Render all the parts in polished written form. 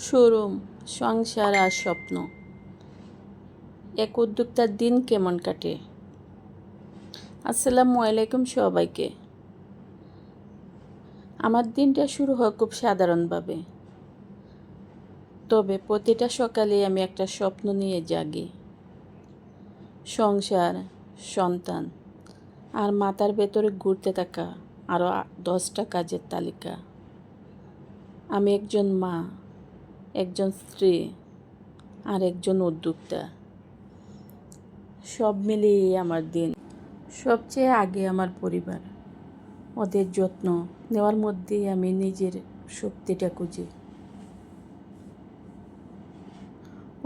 Showroom, সংসার আর স্বপ্ন। এক উদ্যোক্তার দিন কেমন কাটে? আসসালামু আলাইকুম সবাইকে। আমার দিনটা শুরু হয় খুব সাধারণভাবে, তবে প্রতিটা সকালে আমি একটা স্বপ্ন নিয়ে জাগি। সংসার, সন্তান আর মাথার ভেতরে ঘুরতে থাকা আরও 10টা কাজের তালিকা। আমি একজন মা, একজন স্ত্রী আর একজন উদ্যোক্তা। সব মিলিয়ে আমার দিন। সবচেয়ে আগে আমার পরিবার, ওদের যত্ন নেওয়ার মধ্যেই আমি নিজের শক্তিটা খুঁজি।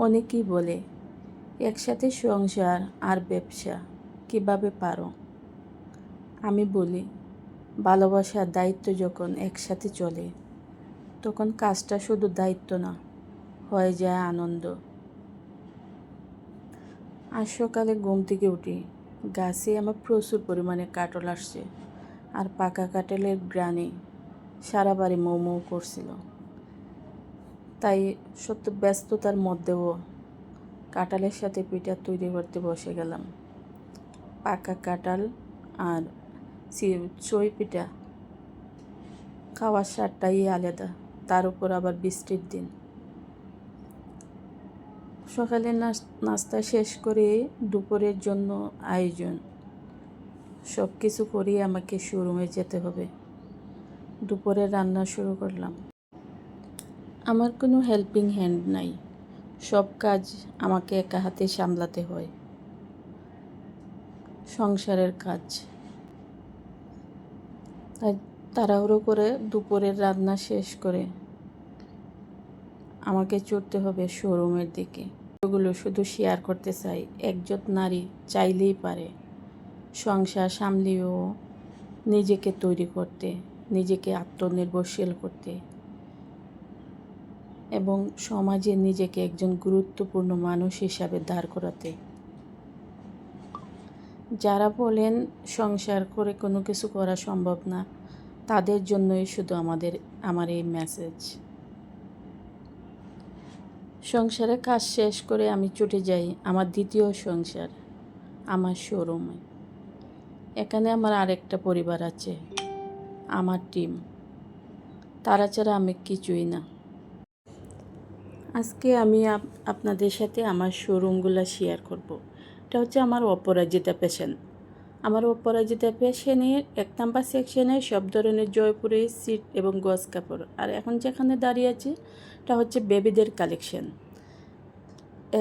অনেকেই বলে, একসাথে সংসার আর ব্যবসা কিভাবে পারো? আমি বলি, ভালোবাসার দায়িত্ব যখন একসাথে চলে, তখন কাজটা শুধু দায়িত্ব না, হয়ে যায় আনন্দ। আজ সকালে ঘুম থেকে উঠি, গাছে আমার প্রচুর পরিমাণে কাঁঠাল আসছে, আর পাকা কাঁঠালের ঘ্রাণে সারা বাড়ি মৌ মৌ করছিল। তাই সত্য ব্যস্ততার মধ্যেও কাঁঠালের সাথে পিঠা তৈরি করতে বসে গেলাম। পাকা কাঁঠাল আর চই পিঠা খাওয়ার স্বাদটাই আলাদা, তার উপর আবার বৃষ্টির দিন। সকালে নাস্তা শেষ করে দুপুরের জন্য আয়োজন। সব কিছু করিয়ে আমাকে শোরুমে যেতে হবে। দুপুরে রান্না শুরু করলাম। আমার কোনো হেল্পিং হ্যান্ড নাই, সব কাজ আমাকে একা হাতে সামলাতে হয়। সংসারের কাজ, তাই তাড়াহুড়ো করে দুপুরের রান্না শেষ করে আমাকে ছুটতে হবে শোরুমের দিকে। এগুলো শুধু শেয়ার করতে চাই, একজন নারী চাইলেই পারে সংসার সামলিয়েও নিজেকে তৈরি করতে, নিজেকে আত্মনির্ভরশীল করতে এবং সমাজে নিজেকে একজন গুরুত্বপূর্ণ মানুষ হিসাবে দাঁড় করাতে। যারা বলেন সংসার করে কোনো কিছু করা সম্ভব না, তাদের জন্যই শুধু আমার এই মেসেজ। সংসারের কাজ শেষ করে আমি ছুটে যাই আমার দ্বিতীয় সংসার, আমার শোরুমে। এখানে আমার আরেকটা পরিবার আছে, আমার টিম। তারা ছাড়া আমি কিছুই না। আজকে আমি আপনাদের সাথে আমার শোরুমগুলো শেয়ার করব। এটা হচ্ছে আমার অপরাজিতা ফ্যাশন। আমার অপরাজিতা ফ্যাশনের 1 নাম্বার সেকশনে সব ধরনের জয়পুরি সিট এবং গজ কাপড়। আর এখন যেখানে দাঁড়িয়ে আছি, এটা হচ্ছে বেবিদের কালেকশন।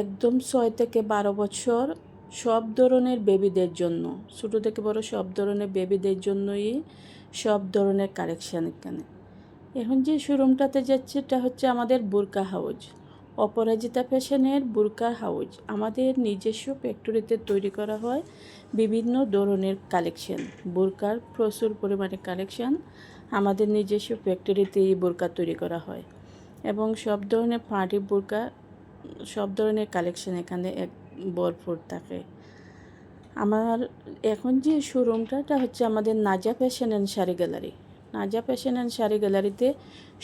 একদম 6 থেকে 12 বছর সব ধরনের বেবিদের জন্য, ছোটো থেকে বড় সব ধরনের বেবিদের জন্যই সব ধরনের কালেকশান এখানে। এখন যে শোরুমটাতে যাচ্ছে, এটা হচ্ছে আমাদের বুরকা হাউজ, অপরাজিতা ফ্যাশনের বুরকা হাউজ। আমাদের নিজস্ব ফ্যাক্টরিতে তৈরি করা হয় বিভিন্ন ধরনের কালেকশান। বুরকার প্রচুর পরিমাণে কালেকশান আমাদের নিজস্ব ফ্যাক্টরিতে এই বুরকা তৈরি করা হয়, এবং সব ধরনের পার্টি বুরকা, সব ধরনের কালেকশান এখানে ভরপুর থাকে। আমার এখন যে শোরুমটা, এটা হচ্ছে আমাদের Naja fashion and sari gallery. Naja fashion and sari গ্যালারিতে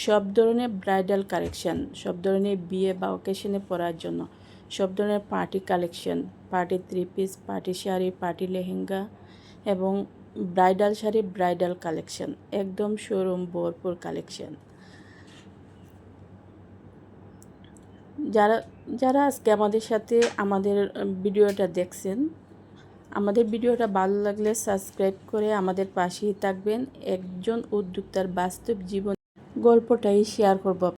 সব ধরনের ব্রাইডাল কালেকশান, সব ধরনের বিয়ে বা অকেশনে পরার জন্য সব ধরনের party collection, party 3 piece, party sari, party lehenga এবং ব্রাইডাল শাড়ি, ব্রাইডাল কালেকশান, একদম শোরুম ভরপুর কালেকশান। যারা আজকে আমাদের সাথে আমাদের ভিডিওটা দেখছেন, আমাদের ভিডিওটা ভালো লাগলে সাবস্ক্রাইব করে আমাদের পাশেই থাকবেন। একজন উদ্যোক্তার বাস্তব জীবন গল্পটাই শেয়ার করব।